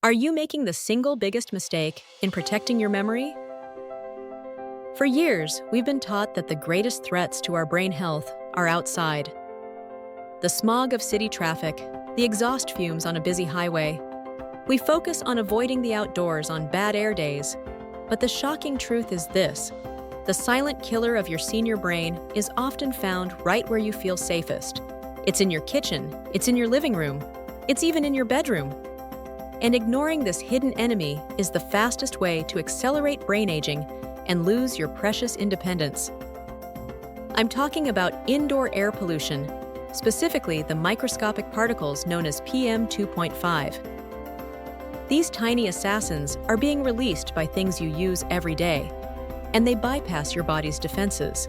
Are you making the single biggest mistake in protecting your memory? For years, we've been taught that the greatest threats to our brain health are outside. The smog of city traffic, the exhaust fumes on a busy highway. We focus on avoiding the outdoors on bad air days. But the shocking truth is this: the silent killer of your senior brain is often found right where you feel safest. It's in your kitchen, it's in your living room, it's even in your bedroom. And ignoring this hidden enemy is the fastest way to accelerate brain aging and lose your precious independence. I'm talking about indoor air pollution, specifically the microscopic particles known as PM 2.5. These tiny assassins are being released by things you use every day, and they bypass your body's defenses.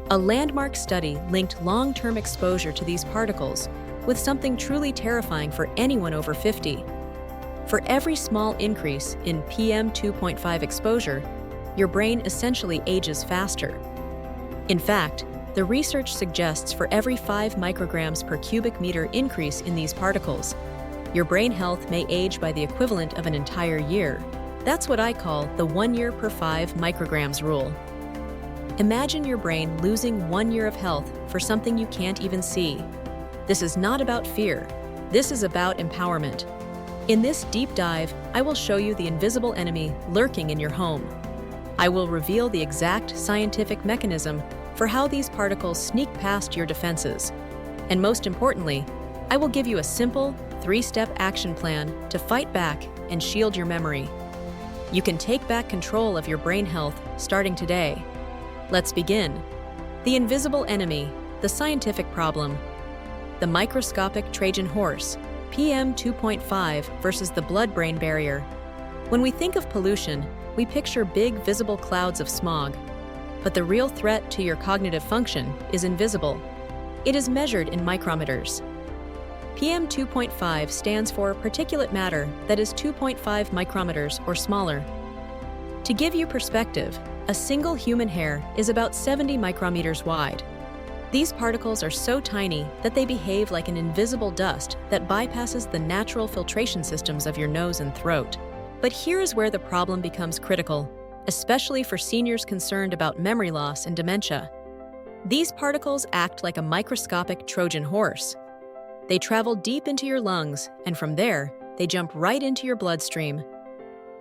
A landmark study linked long-term exposure to these particles with something truly terrifying for anyone over 50. For every small increase in PM 2.5 exposure, your brain essentially ages faster. In fact, the research suggests for every 5 micrograms per cubic meter increase in these particles, your brain health may age by the equivalent of an entire year. That's what I call the 1 year per 5 micrograms rule. Imagine your brain losing 1 year of health for something you can't even see. This is not about fear. This is about empowerment. In this deep dive, I will show you the invisible enemy lurking in your home. I will reveal the exact scientific mechanism for how these particles sneak past your defenses. And most importantly, I will give you a simple, 3-step action plan to fight back and shield your memory. You can take back control of your brain health starting today. Let's begin. The invisible enemy, the scientific problem. The microscopic Trojan horse, PM 2.5 versus the blood-brain barrier. When we think of pollution, we picture big visible clouds of smog. But the real threat to your cognitive function is invisible. It is measured in micrometers. PM 2.5 stands for particulate matter that is 2.5 micrometers or smaller. To give you perspective, a single human hair is about 70 micrometers wide. These particles are so tiny that they behave like an invisible dust that bypasses the natural filtration systems of your nose and throat. But here is where the problem becomes critical, especially for seniors concerned about memory loss and dementia. These particles act like a microscopic Trojan horse. They travel deep into your lungs, and from there, they jump right into your bloodstream.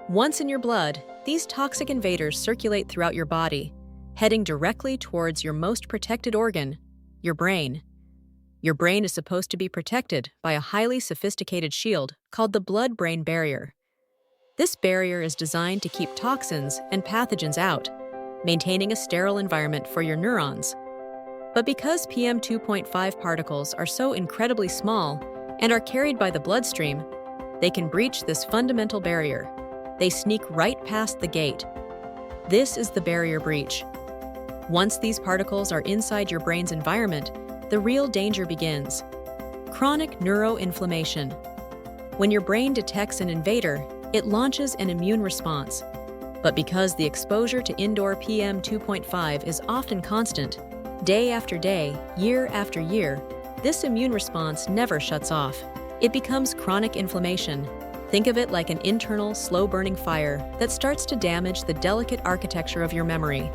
Once in your blood, these toxic invaders circulate throughout your body, heading directly towards your most protected organ, your brain. Your brain is supposed to be protected by a highly sophisticated shield called the blood-brain barrier. This barrier is designed to keep toxins and pathogens out, maintaining a sterile environment for your neurons. But because PM 2.5 particles are so incredibly small and are carried by the bloodstream, they can breach this fundamental barrier. They sneak right past the gate. This is the barrier breach. Once these particles are inside your brain's environment, the real danger begins. Chronic neuroinflammation. When your brain detects an invader, it launches an immune response. But because the exposure to indoor PM 2.5 is often constant, day after day, year after year, this immune response never shuts off. It becomes chronic inflammation. Think of it like an internal, slow-burning fire that starts to damage the delicate architecture of your memory.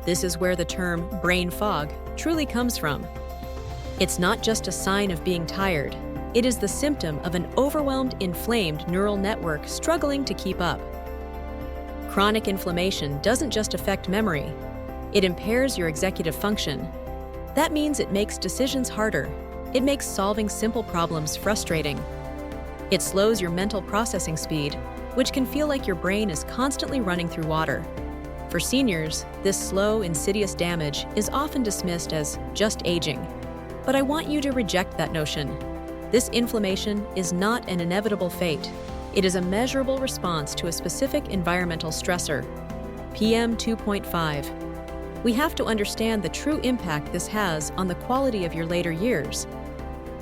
This is where the term brain fog truly comes from. It's not just a sign of being tired. It is the symptom of an overwhelmed, inflamed neural network struggling to keep up. Chronic inflammation doesn't just affect memory. It impairs your executive function. That means it makes decisions harder. It makes solving simple problems frustrating. It slows your mental processing speed, which can feel like your brain is constantly running through water. For seniors, this slow, insidious damage is often dismissed as just aging. But I want you to reject that notion. This inflammation is not an inevitable fate. It is a measurable response to a specific environmental stressor, PM 2.5. We have to understand the true impact this has on the quality of your later years.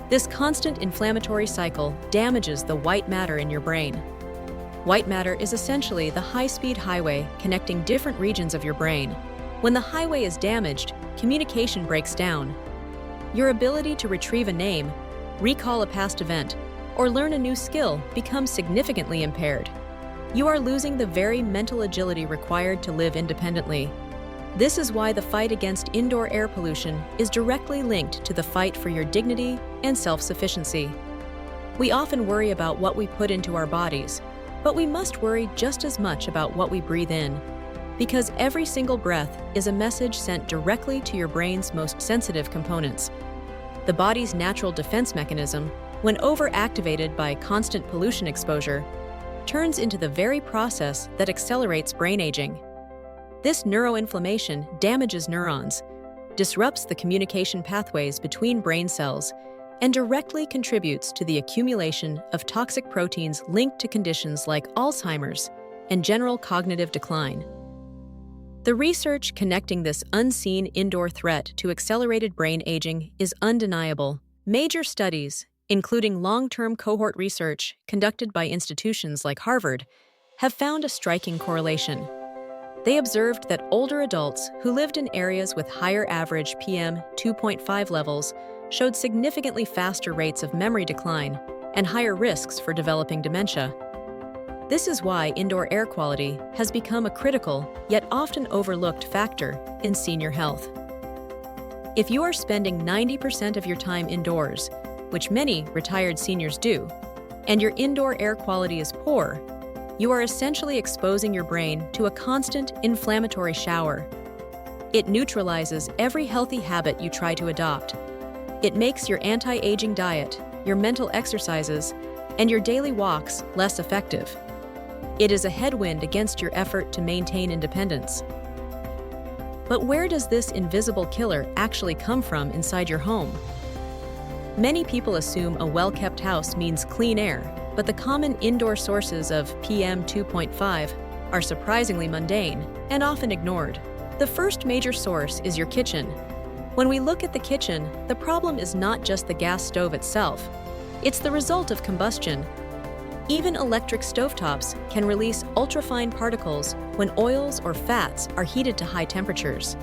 This constant inflammatory cycle damages the white matter in your brain. White matter is essentially the high-speed highway connecting different regions of your brain. When the highway is damaged, communication breaks down. Your ability to retrieve a name, recall a past event, or learn a new skill becomes significantly impaired. You are losing the very mental agility required to live independently. This is why the fight against indoor air pollution is directly linked to the fight for your dignity and self-sufficiency. We often worry about what we put into our bodies, but we must worry just as much about what we breathe in, because every single breath is a message sent directly to your brain's most sensitive components. The body's natural defense mechanism, when overactivated by constant pollution exposure, turns into the very process that accelerates brain aging. This neuroinflammation damages neurons, disrupts the communication pathways between brain cells, and directly contributes to the accumulation of toxic proteins linked to conditions like Alzheimer's and general cognitive decline. The research connecting this unseen indoor threat to accelerated brain aging is undeniable. Major studies, including long-term cohort research conducted by institutions like Harvard, have found a striking correlation. They observed that older adults who lived in areas with higher average PM 2.5 levels showed significantly faster rates of memory decline and higher risks for developing dementia. This is why indoor air quality has become a critical, yet often overlooked factor in senior health. If you are spending 90% of your time indoors, which many retired seniors do, and your indoor air quality is poor, you are essentially exposing your brain to a constant inflammatory shower. It neutralizes every healthy habit you try to adopt. It makes your anti-aging diet, your mental exercises, and your daily walks less effective. It is a headwind against your effort to maintain independence. But where does this invisible killer actually come from inside your home? Many people assume a well-kept house means clean air, but the common indoor sources of PM 2.5 are surprisingly mundane and often ignored. The first major source is your kitchen. When we look at the kitchen, the problem is not just the gas stove itself. It's the result of combustion. Even electric stovetops can release ultrafine particles when oils or fats are heated to high temperatures.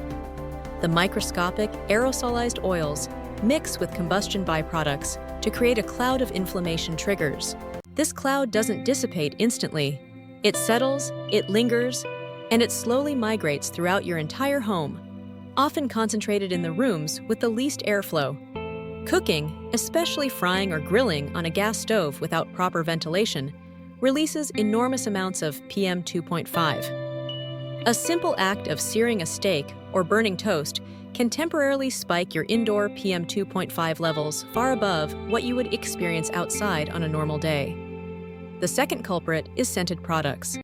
The microscopic aerosolized oils mix with combustion byproducts to create a cloud of inflammation triggers. This cloud doesn't dissipate instantly. It settles, it lingers, and it slowly migrates throughout your entire home, often concentrated in the rooms with the least airflow. Cooking, especially frying or grilling on a gas stove without proper ventilation, releases enormous amounts of PM 2.5. A simple act of searing a steak or burning toast can temporarily spike your indoor PM 2.5 levels far above what you would experience outside on a normal day. The second culprit is scented products.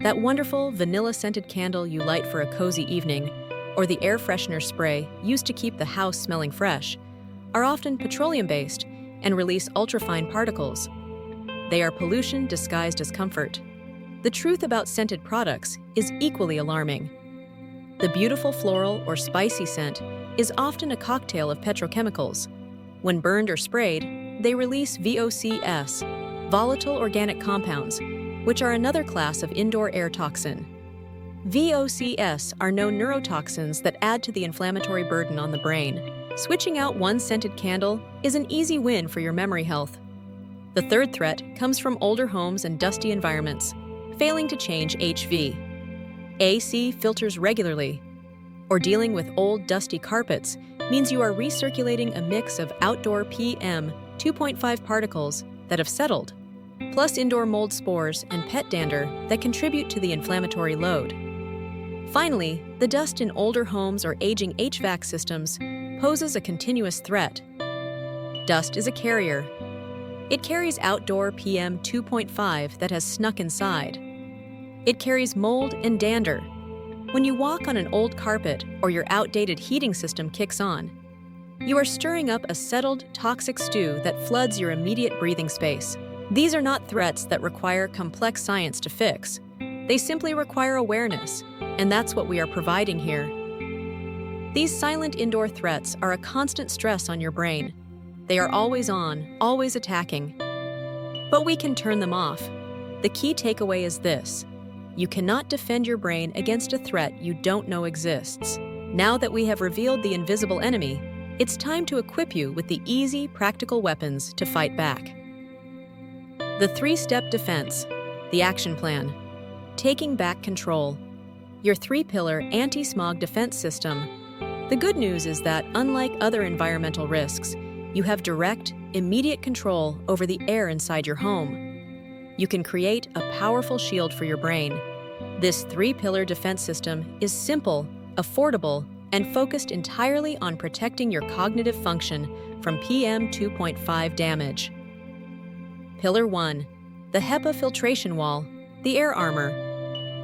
That wonderful vanilla-scented candle you light for a cozy evening, or the air freshener spray used to keep the house smelling fresh, are often petroleum-based and release ultrafine particles. They are pollution disguised as comfort. The truth about scented products is equally alarming. The beautiful floral or spicy scent is often a cocktail of petrochemicals. When burned or sprayed, they release VOCs, volatile organic compounds, which are another class of indoor air toxin. VOCs are known neurotoxins that add to the inflammatory burden on the brain. Switching out one scented candle is an easy win for your memory health. The third threat comes from older homes and dusty environments, failing to change HV. AC filters regularly, or dealing with old dusty carpets means you are recirculating a mix of outdoor PM 2.5 particles that have settled, plus indoor mold spores and pet dander that contribute to the inflammatory load. Finally, the dust in older homes or aging HVAC systems poses a continuous threat. Dust is a carrier. It carries outdoor PM 2.5 that has snuck inside. It carries mold and dander. When you walk on an old carpet or your outdated heating system kicks on, you are stirring up a settled, toxic stew that floods your immediate breathing space. These are not threats that require complex science to fix. They simply require awareness, and that's what we are providing here. These silent indoor threats are a constant stress on your brain. They are always on, always attacking. But we can turn them off. The key takeaway is this: you cannot defend your brain against a threat you don't know exists. Now that we have revealed the invisible enemy, it's time to equip you with the easy, practical weapons to fight back. The three-step defense, the action plan, taking back control, your three-pillar anti-smog defense system. The good news is that, unlike other environmental risks, you have direct, immediate control over the air inside your home. You can create a powerful shield for your brain. This three-pillar defense system is simple, affordable, and focused entirely on protecting your cognitive function from PM 2.5 damage. Pillar 1. The HEPA filtration wall, the air armor.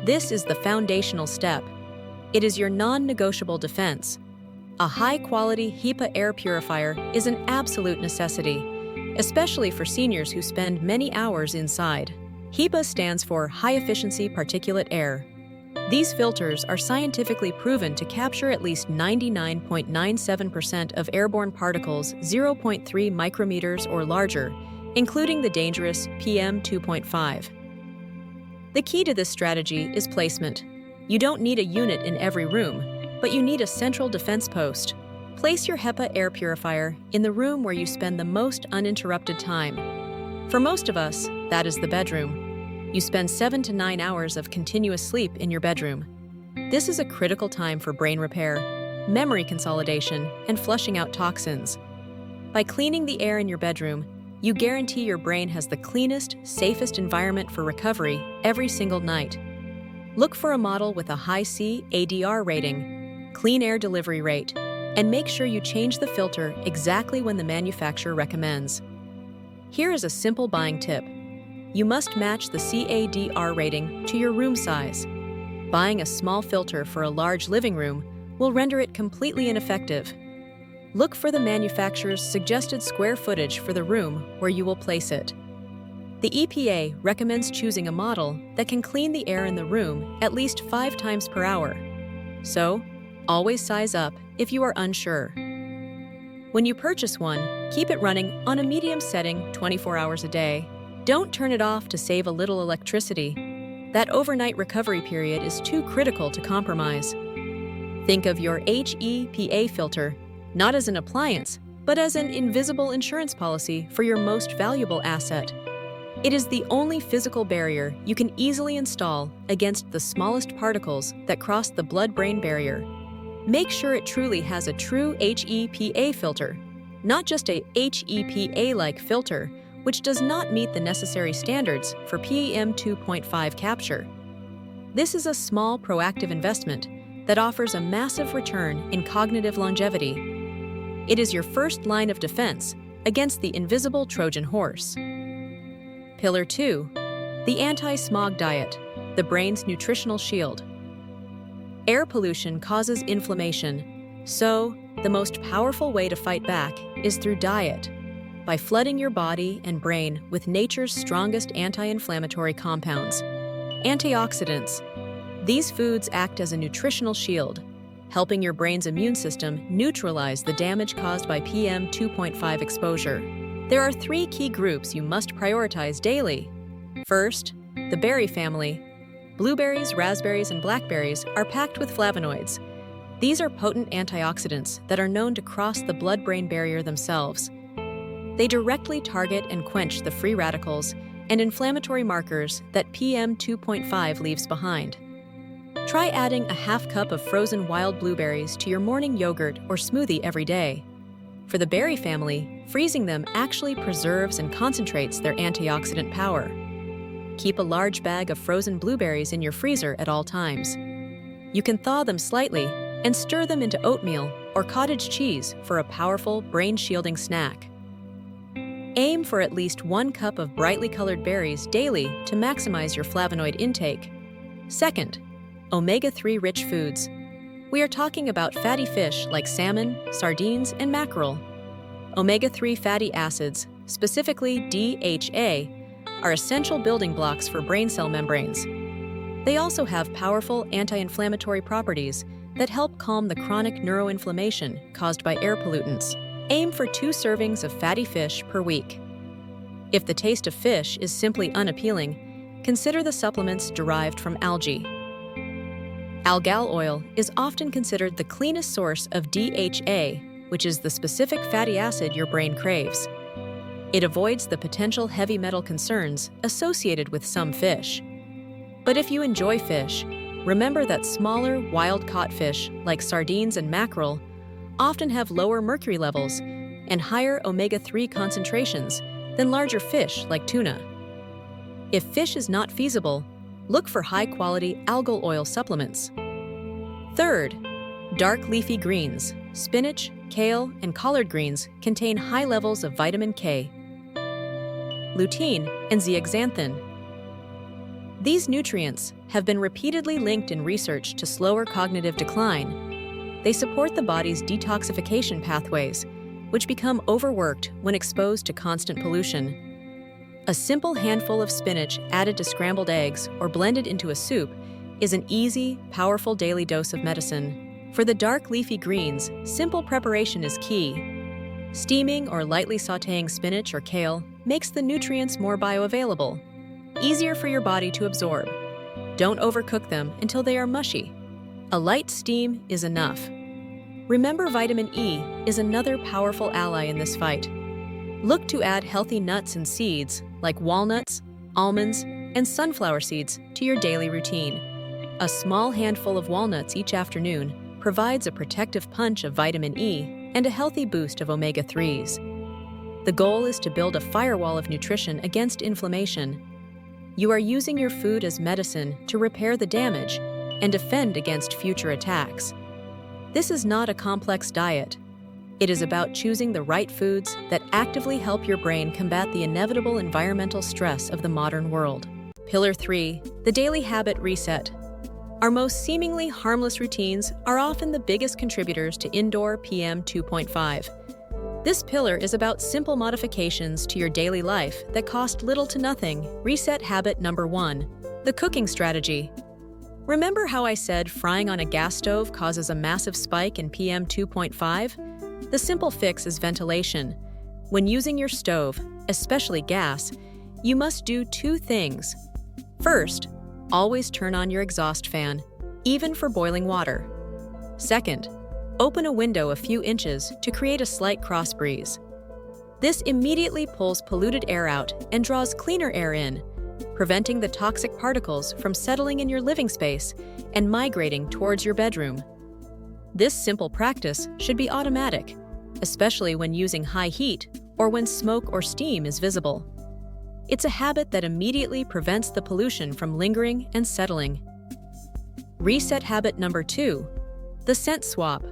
This is the foundational step. It is your non-negotiable defense. A high-quality HEPA air purifier is an absolute necessity, especially for seniors who spend many hours inside. HEPA stands for high-efficiency particulate air. These filters are scientifically proven to capture at least 99.97% of airborne particles 0.3 micrometers or larger, including the dangerous PM 2.5. The key to this strategy is placement. You don't need a unit in every room, but you need a central defense post. Place your HEPA air purifier in the room where you spend the most uninterrupted time. For most of us, that is the bedroom. You spend 7 to 9 hours of continuous sleep in your bedroom. This is a critical time for brain repair, memory consolidation, and flushing out toxins. By cleaning the air in your bedroom, you guarantee your brain has the cleanest, safest environment for recovery every single night. Look for a model with a high CADR rating, clean air delivery rate, and make sure you change the filter exactly when the manufacturer recommends. Here is a simple buying tip. You must match the CADR rating to your room size. Buying a small filter for a large living room will render it completely ineffective. Look for the manufacturer's suggested square footage for the room where you will place it. The EPA recommends choosing a model that can clean the air in the room at least 5 times per hour. So, always size up if you are unsure. When you purchase one, keep it running on a medium setting 24 hours a day. Don't turn it off to save a little electricity. That overnight recovery period is too critical to compromise. Think of your HEPA filter not as an appliance, but as an invisible insurance policy for your most valuable asset. It is the only physical barrier you can easily install against the smallest particles that cross the blood-brain barrier. Make sure it truly has a true HEPA filter, not just a HEPA-like filter, which does not meet the necessary standards for PM 2.5 capture. This is a small, proactive investment that offers a massive return in cognitive longevity. It is your first line of defense against the invisible Trojan horse. Pillar 2. The anti-smog diet, the brain's nutritional shield. Air pollution causes inflammation, so the most powerful way to fight back is through diet, by flooding your body and brain with nature's strongest anti-inflammatory compounds. Antioxidants. These foods act as a nutritional shield, helping your brain's immune system neutralize the damage caused by PM 2.5 exposure. There are 3 key groups you must prioritize daily. First, the berry family. Blueberries, raspberries, and blackberries are packed with flavonoids. These are potent antioxidants that are known to cross the blood-brain barrier themselves. They directly target and quench the free radicals and inflammatory markers that PM 2.5 leaves behind. Try adding a half cup of frozen wild blueberries to your morning yogurt or smoothie every day. For the berry family, freezing them actually preserves and concentrates their antioxidant power. Keep a large bag of frozen blueberries in your freezer at all times. You can thaw them slightly and stir them into oatmeal or cottage cheese for a powerful, brain-shielding snack. Aim for at least 1 cup of brightly colored berries daily to maximize your flavonoid intake. Second, omega-3 rich foods. We are talking about fatty fish like salmon, sardines, and mackerel. Omega-3 fatty acids, specifically DHA, are essential building blocks for brain cell membranes. They also have powerful anti-inflammatory properties that help calm the chronic neuroinflammation caused by air pollutants. Aim for 2 servings of fatty fish per week. If the taste of fish is simply unappealing, consider the supplements derived from algae. Algal oil is often considered the cleanest source of DHA, which is the specific fatty acid your brain craves. It avoids the potential heavy metal concerns associated with some fish. But if you enjoy fish, remember that smaller, wild-caught fish like sardines and mackerel often have lower mercury levels and higher omega-3 concentrations than larger fish like tuna. If fish is not feasible, look for high-quality algal oil supplements. Third, dark leafy greens, spinach, kale, and collard greens contain high levels of vitamin K, lutein, and zeaxanthin. These nutrients have been repeatedly linked in research to slower cognitive decline. They support the body's detoxification pathways, which become overworked when exposed to constant pollution. A simple handful of spinach added to scrambled eggs or blended into a soup is an easy, powerful daily dose of medicine. For the dark leafy greens, simple preparation is key. Steaming or lightly sautéing spinach or kale makes the nutrients more bioavailable, easier for your body to absorb. Don't overcook them until they are mushy. A light steam is enough. Remember, vitamin E is another powerful ally in this fight. Look to add healthy nuts and seeds like walnuts, almonds, and sunflower seeds to your daily routine. A small handful of walnuts each afternoon provides a protective punch of vitamin E and a healthy boost of omega-3s. The goal is to build a firewall of nutrition against inflammation. You are using your food as medicine to repair the damage and defend against future attacks. This is not a complex diet. It is about choosing the right foods that actively help your brain combat the inevitable environmental stress of the modern world. Pillar 3, the daily habit reset. Our most seemingly harmless routines are often the biggest contributors to indoor PM 2.5. This pillar is about simple modifications to your daily life that cost little to nothing. Reset habit number 1, the cooking strategy. Remember how I said frying on a gas stove causes a massive spike in PM 2.5? The simple fix is ventilation. When using your stove, especially gas, you must do 2 things. First, always turn on your exhaust fan, even for boiling water. Second, open a window a few inches to create a slight cross breeze. This immediately pulls polluted air out and draws cleaner air in, preventing the toxic particles from settling in your living space and migrating towards your bedroom. This simple practice should be automatic, especially when using high heat or when smoke or steam is visible. It's a habit that immediately prevents the pollution from lingering and settling. Reset habit number 2, the scent swap.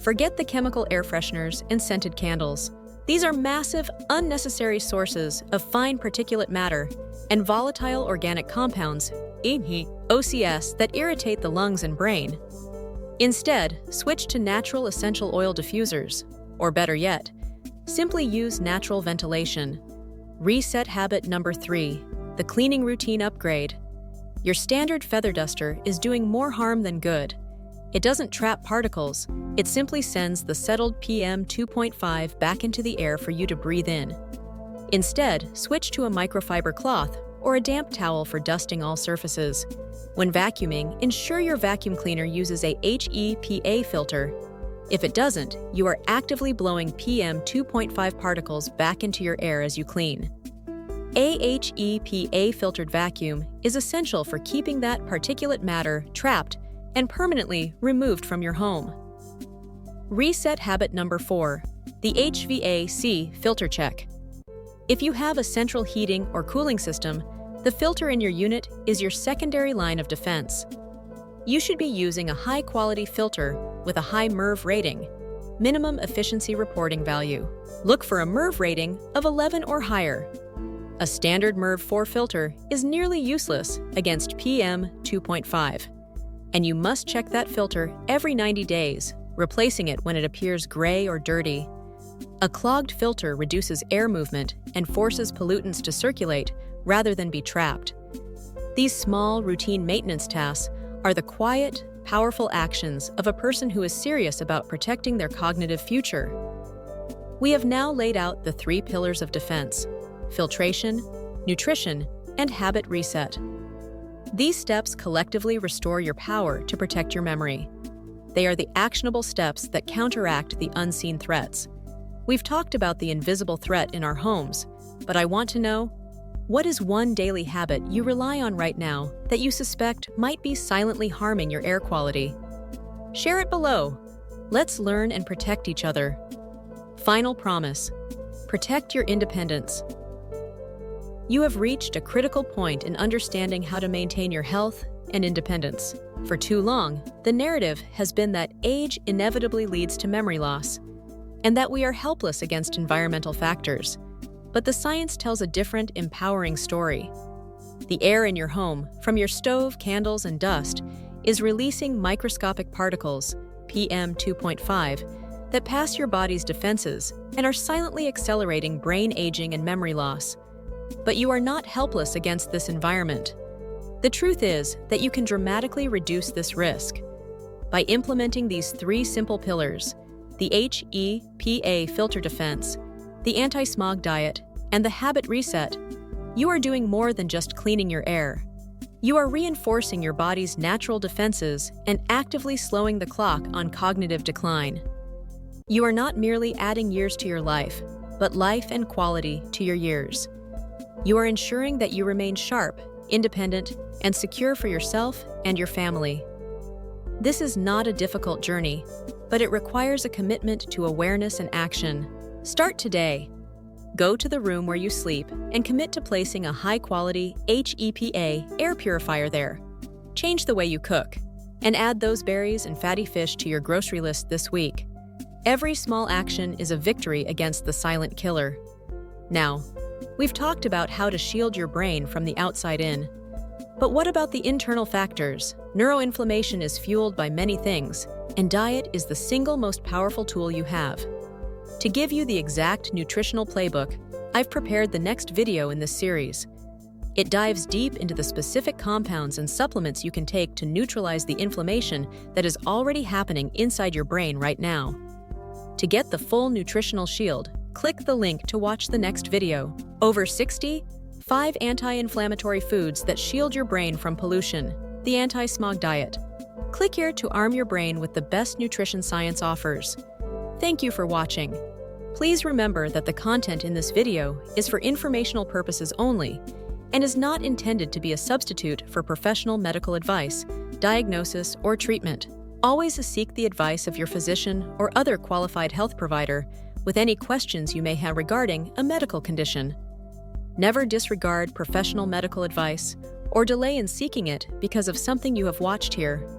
Forget the chemical air fresheners and scented candles. These are massive, unnecessary sources of fine particulate matter and volatile organic compounds, OCS, that irritate the lungs and brain. Instead, switch to natural essential oil diffusers, or better yet, simply use natural ventilation. Reset habit number 3, the cleaning routine upgrade. Your standard feather duster is doing more harm than good. It doesn't trap particles, it simply sends the settled PM 2.5 back into the air for you to breathe in. Instead, switch to a microfiber cloth or a damp towel for dusting all surfaces. When vacuuming, ensure your vacuum cleaner uses a HEPA filter. If it doesn't, you are actively blowing PM 2.5 particles back into your air as you clean. A HEPA filtered vacuum is essential for keeping that particulate matter trapped and permanently removed from your home. Reset habit number 4, the HVAC filter check. If you have a central heating or cooling system, the filter in your unit is your secondary line of defense. You should be using a high-quality filter with a high MERV rating, minimum efficiency reporting value. Look for a MERV rating of 11 or higher. A standard MERV 4 filter is nearly useless against PM 2.5, and you must check that filter every 90 days, replacing it when it appears gray or dirty. A clogged filter reduces air movement and forces pollutants to circulate rather than be trapped. These small, routine maintenance tasks are the quiet, powerful actions of a person who is serious about protecting their cognitive future. We have now laid out the 3 pillars of defense: filtration, nutrition, and habit reset. These steps collectively restore your power to protect your memory. They are the actionable steps that counteract the unseen threats. We've talked about the invisible threat in our homes, But I want to know, what is one daily habit you rely on right now that you suspect might be silently harming your air quality? Share it below. Let's learn and protect each other. Final promise: protect your independence. You have reached a critical point in understanding how to maintain your health and independence. For too long, the narrative has been that age inevitably leads to memory loss, and that we are helpless against environmental factors. But the science tells a different, empowering story. The air in your home, from your stove, candles, and dust, is releasing microscopic particles, PM 2.5, that pass your body's defenses and are silently accelerating brain aging and memory loss. But you are not helpless against this environment. The truth is that you can dramatically reduce this risk. By implementing these 3 simple pillars: the HEPA filter defense, the anti-smog diet, and the habit reset, you are doing more than just cleaning your air. You are reinforcing your body's natural defenses and actively slowing the clock on cognitive decline. You are not merely adding years to your life, but life and quality to your years. You are ensuring that you remain sharp, independent, and secure for yourself and your family. This is not a difficult journey, but it requires a commitment to awareness and action. Start today. Go to the room where you sleep and commit to placing a high-quality HEPA air purifier there. Change the way you cook, and add those berries and fatty fish to your grocery list this week. Every small action is a victory against the silent killer. Now, we've talked about how to shield your brain from the outside in. But what about the internal factors? Neuroinflammation is fueled by many things, and diet is the single most powerful tool you have. To give you the exact nutritional playbook, I've prepared the next video in this series. It dives deep into the specific compounds and supplements you can take to neutralize the inflammation that is already happening inside your brain right now. To get the full nutritional shield, click the link to watch the next video. Over 5 anti-inflammatory foods that shield your brain from pollution. The anti-smog diet. Click here to arm your brain with the best nutrition science offers. Thank you for watching. Please remember that the content in this video is for informational purposes only and is not intended to be a substitute for professional medical advice, diagnosis, or treatment. Always seek the advice of your physician or other qualified health provider with any questions you may have regarding a medical condition. Never disregard professional medical advice or delay in seeking it because of something you have watched here.